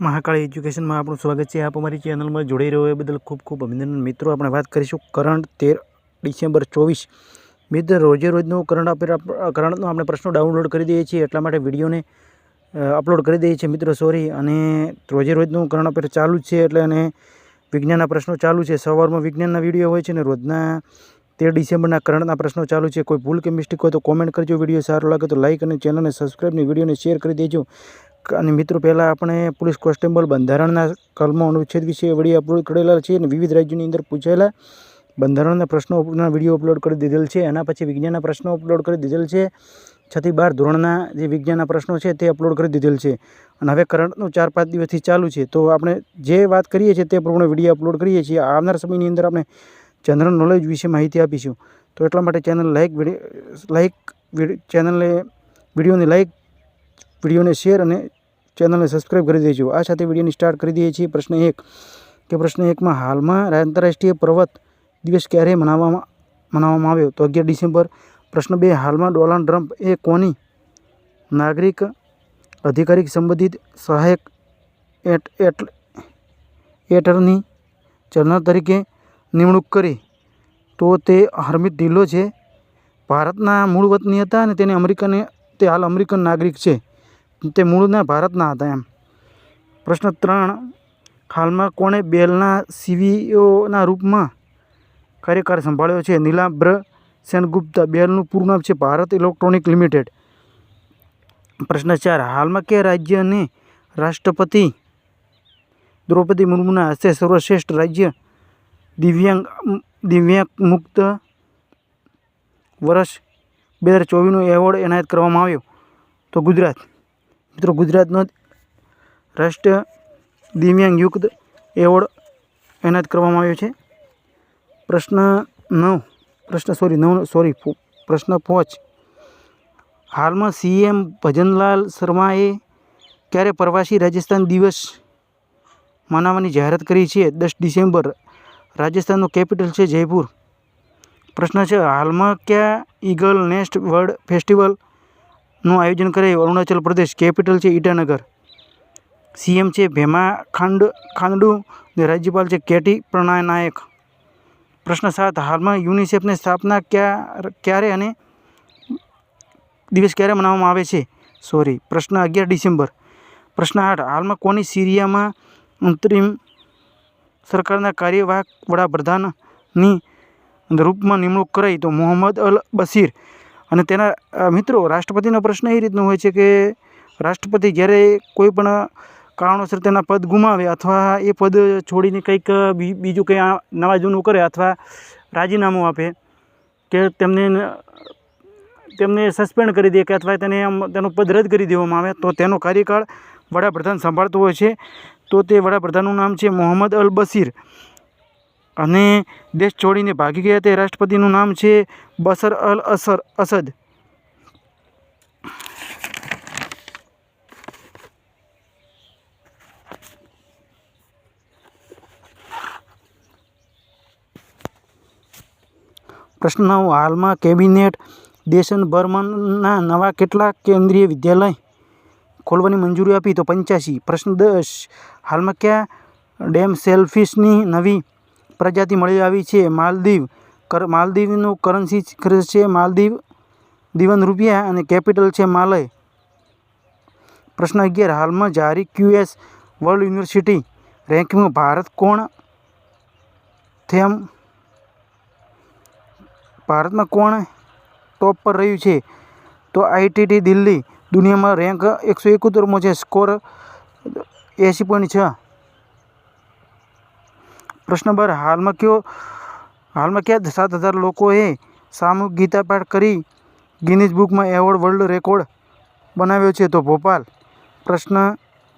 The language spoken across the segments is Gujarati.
મહાકાળી એજ્યુકેશનમાં આપણું સ્વાગત છે। આપ અમારી ચેનલમાં જોડાઈ રહ્યો એ બદલ ખૂબ ખૂબ અભિનંદન। મિત્રો આપણે વાત કરીશું કરંટ 13 ડિસેમ્બર 24। મિત્ર રોજે રોજનો કરંટનો આપણે પ્રશ્નો ડાઉનલોડ કરી દઈએ છીએ, એટલા માટે વિડીયોને અપલોડ કરી દઈએ છીએ મિત્રો, સોરી। અને રોજે રોજનું કરંટ અફેર ચાલુ જ છે, એટલે અને વિજ્ઞાનના પ્રશ્નો ચાલુ છે। સવારમાં વિજ્ઞાનના વિડીયો હોય છે અને રોજના 13 ડિસેમ્બરના કરંટના પ્રશ્નો ચાલુ છે। કોઈ ભૂલ કે મિસ્ટેક હોય તો કોમેન્ટ કરજો। વિડીયો સારો લાગે તો લાઇક અને ચેનલને સબસ્ક્રાઈબની વિડીયોને શેર કરી દેજો। અને મિત્રો પહેલાં આપણે પોલીસ કોન્સ્ટેબલ બંધારણના કલમો અનુચ્છેદ વિશે વિડીયો અપલોડ કરેલા છે અને વિવિધ રાજ્યોની અંદર પૂછાયેલા બંધારણના પ્રશ્નોના વિડીયો અપલોડ કરી દીધેલ છે। એના પછી વિજ્ઞાનના પ્રશ્નો અપલોડ કરી દીધેલ છે। 6 થી 12 ધોરણના જે વિજ્ઞાનના પ્રશ્નો છે તે અપલોડ કરી દીધેલ છે। અને હવે કરંટનું 4-5 દિવસથી ચાલુ છે, તો આપણે જે વાત કરીએ છીએ તે પ્રમાણે વિડીયો અપલોડ કરીએ છીએ। આવનાર સમયની અંદર આપણે જનરલ નોલેજ વિશે માહિતી આપીશું, તો એટલા માટે વિડીયોને લાઇક, વિડીયોને શેર અને ચેનલને સબસ્ક્રાઈબ કરી દેજો। આ સાથે વિડીયોની સ્ટાર્ટ કરી દઈએ છીએ। પ્રશ્ન 1 કે પ્રશ્ન 1માં હાલમાં આંતરરાષ્ટ્રીય પર્વત દિવસ ક્યારે મનાવવામાં આવ્યો? તો 11 ડિસેમ્બર। પ્રશ્ન 2 હાલમાં ડોનાલ્ડ ટ્રમ્પ એ કોની નાગરિક અધિકારી સંબંધિત સહાયક એટર્ની જનરલ તરીકે નિમણૂક કરી? તો તે હરમિત ઢિલ્લો છે। ભારતના મૂળ વતની હતા અને તે હાલ અમેરિકન નાગરિક છે। તે મૂળના ભારતના હતા એમ। પ્રશ્ન 3 હાલમાં કોણે બેલના સીઈઓના રૂપમાં કાર્યભાર સંભાળ્યો છે? નીલાબ્ર સેનગુપ્તા। બેલનું પૂરું નામ છે ભારત ઇલેક્ટ્રોનિક લિમિટેડ। પ્રશ્ન 4 હાલમાં કયા રાજ્યને રાષ્ટ્રપતિ દ્રૌપદી મુર્મુના હસ્તે સર્વશ્રેષ્ઠ રાજ્ય દિવ્યાંગ મુક્ત વર્ષ 2024નો એવોર્ડ એનાયત કરવામાં આવ્યો? તો ગુજરાત। મિત્રો ગુજરાતનો રાષ્ટ્રીય દિવ્યાંગ યુક્ત એવોર્ડ એનાયત કરવામાં આવ્યો છે। પ્રશ્ન 5 હાલમાં સીએમ ભજનલાલ શર્માએ ક્યારે પ્રવાસી રાજસ્થાન દિવસ મનાવવાની જાહેરાત કરી છે? 10 ડિસેમ્બર। રાજસ્થાનનું કેપિટલ છે જયપુર। પ્રશ્ન 6 હાલમાં કયા ઈગલ નેસ્ટ વર્લ્ડ ફેસ્ટિવલનું આયોજન કરાયું? અરુણાચલ પ્રદેશ। કેપિટલ છે ઈટાનગર। સીએમ છે ભેમા ખાંડુ અને રાજ્યપાલ છે કેટી પ્રણાનાયક। પ્રશ્ન 7 હાલમાં યુનિસેફની સ્થાપના ક્યારે અને દિવસ ક્યારે મનાવવામાં આવે છે? પ્રશ્ન 11 ડિસેમ્બર। પ્રશ્ન 8 હાલમાં કોની સિરિયામાં અંતરિમ સરકારના કાર્યવાહક વડાપ્રધાનની રૂપમાં નિમણૂક કરાઈ? તો મોહમ્મદ અલ બશીર। અને તેના મિત્રો રાષ્ટ્રપતિનો પ્રશ્ન એ રીતનો હોય છે કે રાષ્ટ્રપતિ જ્યારે કોઈ પણ કારણોસર તેના પદ ગુમાવે અથવા એ પદ છોડીને કંઈક બીજું કંઈ નવા જૂનું કરે અથવા રાજીનામું આપે કે તેમને સસ્પેન્ડ કરી દે કે અથવા તેનું પદ રદ કરી દેવામાં આવે, તો તેનો કાર્યકાળ વડાપ્રધાન સંભાળતો હોય છે। તો તે વડાપ્રધાનનું નામ છે મોહમ્મદ અલ બશીર। અને દેશ છોડીને ભાગી ગયા તે રાષ્ટ્રપતિનું નામ છે બશર અલ અસદ। પ્રશ્ન 9 હાલમાં કેબિનેટ દેશભરના નવા કેટલા કેન્દ્રીય વિદ્યાલય ખોલવાની મંજૂરી આપી? તો 85। પ્રશ્ન 10 હાલમાં કયા ડેમ સેલફિશની નવી પ્રજાતિ મળી આવી છે? માલદીવ। માલદીવનું કરન્સી છે માલદીવન રૂપિયા અને કેપિટલ છે માલય। પ્રશ્ન 11 હાલમાં જારી QS વર્લ્ડ યુનિવર્સિટી રેન્કિંગમાં ભારત ભારતમાં કોણ ટોપ પર રહ્યું છે? તો આઈઆઈટી દિલ્હી। દુનિયામાં રેન્ક 171મો છે, સ્કોર 80.6। પ્રશ્ન 12 હાલમાં કયા 7,000 લોકોએ સામૂહિક ગીતા પાઠ કરી ગિનીઝ બુકમાં વર્લ્ડ રેકોર્ડ બનાવ્યો છે? તો ભોપાલ। પ્રશ્ન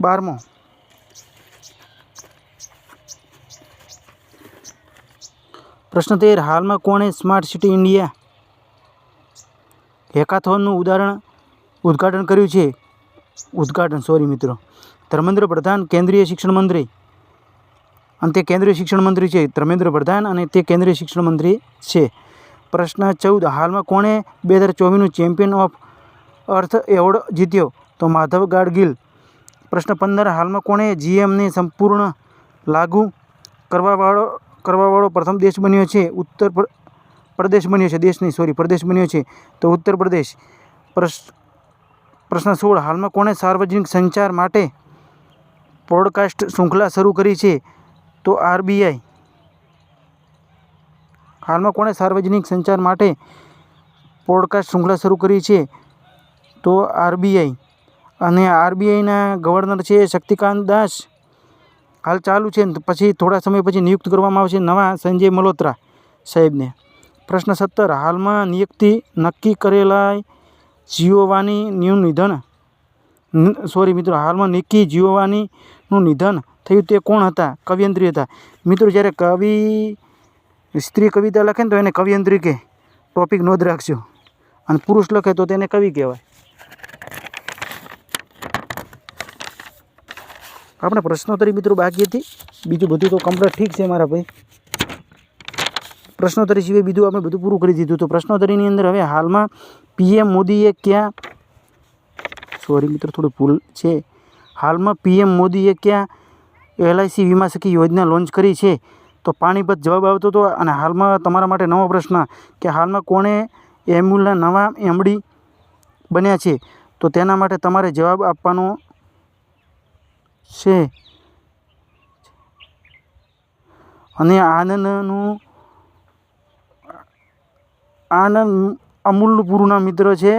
12મો પ્રશ્ન 13 હાલમાં કોણે સ્માર્ટ સિટી ઇન્ડિયા હેકાથોનનું ઉદ્ઘાટન કર્યું છે? ધર્મેન્દ્ર પ્રધાન, કેન્દ્રીય શિક્ષણ મંત્રી। અને તે કેન્દ્રીય શિક્ષણ મંત્રી છે ધર્મેન્દ્ર પ્રધાન, અને તે કેન્દ્રીય શિક્ષણ મંત્રી છે। પ્રશ્ન 14 હાલમાં કોણે 2024નું ચેમ્પિયન ઓફ અર્થ એવોર્ડ જીત્યો? તો માધવ ગાડગીલ। પ્રશ્ન 15, હાલમાં કોણે જીએમને સંપૂર્ણ લાગુ કરવાવાળો પ્રથમ દેશ બન્યો છે? પ્રદેશ બન્યો છે, દેશ નહીં, સોરી, પ્રદેશ બન્યો છે તો ઉત્તર પ્રદેશ. પ્રશ્ન 16, હાલમાં કોણે સાર્વજનિક સંચાર માટે પોડકાસ્ટ શૃંખલા શરૂ કરી છે? તો આરબીઆઈ. હાલમાં કોણે સાર્વજનિક સંચાર માટે પોડકાસ્ટ શૃંખલા શરૂ કરી છે? તો આરબીઆઈ. અને આરબીઆઈના ગવર્નર છે શક્તિકાંત દાસ. હાલ ચાલુ છે, પછી થોડા સમય પછી નિયુક્ત કરવામાં આવશે નવા સંજય મલ્હોત્રા સાહેબને. પ્રશ્ન 17, હાલમાં નક્કી કરેલા જિયોવાનીનું નિધન, સોરી મિત્રો, હાલમાં નિકી જિયોવાનીનું નિધન થયું તે કોણ હતા? કવયંત્રી હતા. મિત્રો, જ્યારે સ્ત્રી કવિતા લખે ને તો એને કવયંત્રી કહે, ટોપિક નોંધ રાખજો. અને પુરુષ લખે તો તેને કવિ કહેવાય. આપણે પ્રશ્નોત્તરી મિત્રો બાકી હતી, બીજું બધું તો કમ્પ્લીટ ઠીક છે મારા ભાઈ. પ્રશ્નોત્તરી સિવાય બીજું આપણે બધું પૂરું કરી દીધું. તો પ્રશ્નોત્તરીની અંદર હવે હાલમાં પીએમ મોદીએ ક્યાં, સોરી મિત્રો થોડું ભૂલ છે, હાલમાં પીએમ મોદીએ ક્યાં એલઆઈસી વીમા સખી યોજના લોન્ચ કરી છે? તો પાણીપત જવાબ આવતો હતો. અને હાલમાં તમારા માટે નવો પ્રશ્ન કે હાલમાં કોણે એમ્યુલના નવા એમડી બન્યા છે? તો તેના માટે તમારે જવાબ આપવાનો છે. અને આનંદ અમૂલનું પૂરું નામ મિત્ર છે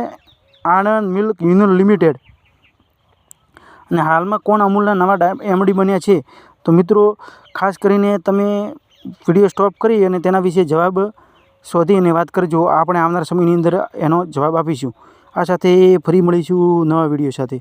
આનંદ મિલ્ક યુનિયન લિમિટેડ. અને હાલમાં કોણ અમૂલના નવા એમડી બન્યા છે? તો મિત્રો ખાસ કરીને તમે વિડીયો સ્ટોપ કરી અને તેના વિશે જવાબ શોધી અને વાત કરજો. આપણે આવનાર સમયની અંદર એનો જવાબ આપીશું. આ સાથે ફરી મળીશું નવા વિડીયો સાથે.